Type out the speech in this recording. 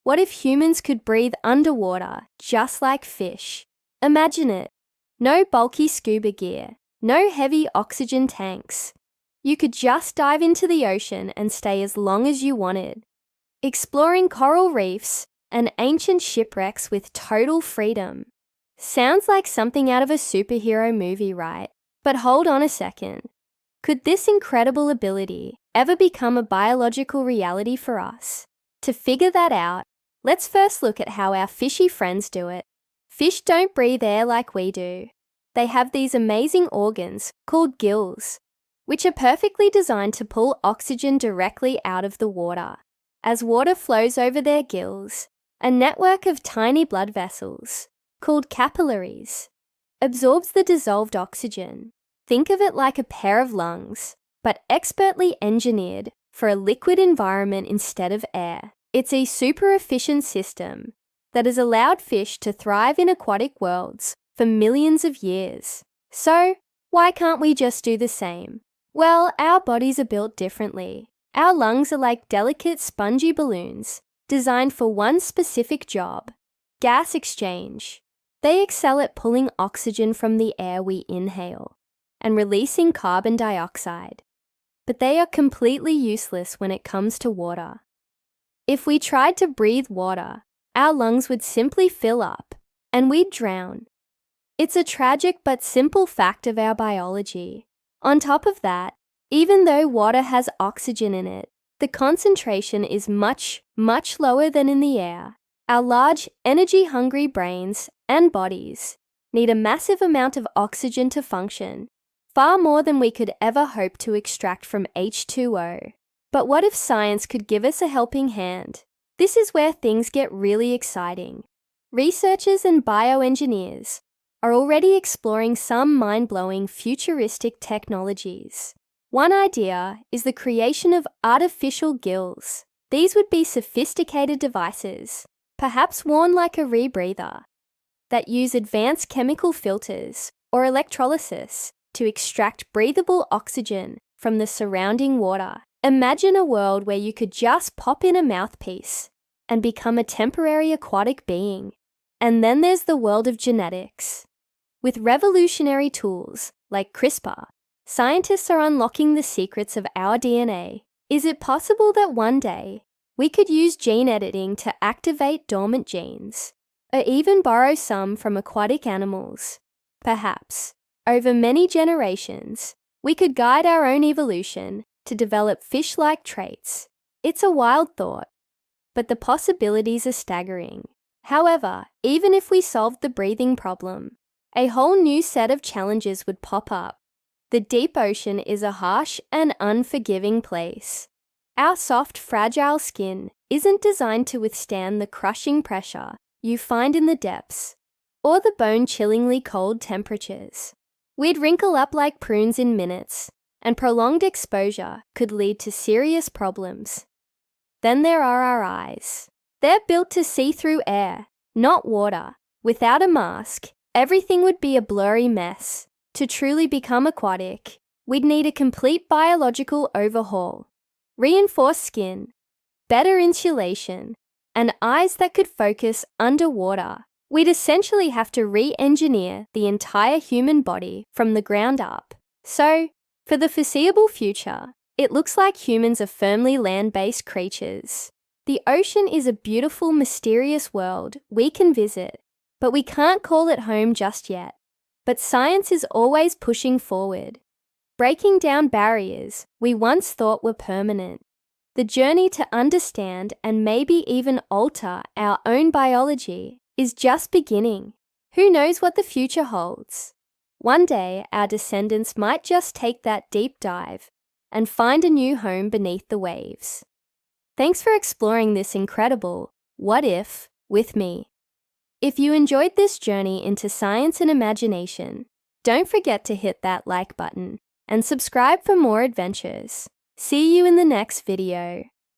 What if humans could breathe underwater, just like fish? Imagine it. No bulky scuba gear, no heavy oxygen tanks. You could just dive into the ocean and stay as long as you wanted, exploring coral reefs and ancient shipwrecks with total freedom. Sounds like something out of a superhero movie, right? But hold on a second. Could this incredible ability ever become a biological reality for us? To figure that out, let's first look at how our fishy friends do it. Fish don't breathe air like we do. They have these amazing organs called gills, which are perfectly designed to pull oxygen directly out of the water. As water flows over their gills, a network of tiny blood vessels, called capillaries, absorbs the dissolved oxygen. Think of it like a pair of lungs, but expertly engineered for a liquid environment instead of air. It's a super efficient system that has allowed fish to thrive in aquatic worlds for millions of years. So, why can't we just do the same? Well, our bodies are built differently. Our lungs are like delicate spongy balloons designed for one specific job: gas exchange. They excel at pulling oxygen from the air we inhale and releasing carbon dioxide. But they are completely useless when it comes to water. If we tried to breathe water, our lungs would simply fill up and we'd drown. It's a tragic but simple fact of our biology. On top of that, even though water has oxygen in it, the concentration is much, much lower than in the air. Our large, energy-hungry brains and bodies need a massive amount of oxygen to function, far more than we could ever hope to extract from H2O. But what if science could give us a helping hand? This is where things get really exciting. Researchers and bioengineers are already exploring some mind-blowing futuristic technologies. One idea is the creation of artificial gills. These would be sophisticated devices, perhaps worn like a rebreather, that use advanced chemical filters or electrolysis to extract breathable oxygen from the surrounding water. Imagine a world where you could just pop in a mouthpiece and become a temporary aquatic being. And then there's the world of genetics. With revolutionary tools like CRISPR, scientists are unlocking the secrets of our DNA. Is it possible that one day we could use gene editing to activate dormant genes, or even borrow some from aquatic animals? Perhaps, over many generations, we could guide our own evolution to develop fish-like traits. It's a wild thought, but the possibilities are staggering. However, even if we solved the breathing problem, a whole new set of challenges would pop up. The deep ocean is a harsh and unforgiving place. Our soft, fragile skin isn't designed to withstand the crushing pressure you find in the depths, or the bone-chillingly cold temperatures. We'd wrinkle up like prunes in minutes, and prolonged exposure could lead to serious problems. Then there are our eyes. They're built to see through air, not water. Without a mask, everything would be a blurry mess. To truly become aquatic, we'd need a complete biological overhaul. Reinforced skin, better insulation, and eyes that could focus underwater. We'd essentially have to re-engineer the entire human body from the ground up. So, for the foreseeable future, it looks like humans are firmly land-based creatures. The ocean is a beautiful, mysterious world we can visit, but we can't call it home just yet. But science is always pushing forward, breaking down barriers we once thought were permanent. The journey to understand and maybe even alter our own biology is just beginning. Who knows what the future holds? One day, our descendants might just take that deep dive and find a new home beneath the waves. Thanks for exploring this incredible what if with me. If you enjoyed this journey into science and imagination, don't forget to hit that like button and subscribe for more adventures. See you in the next video.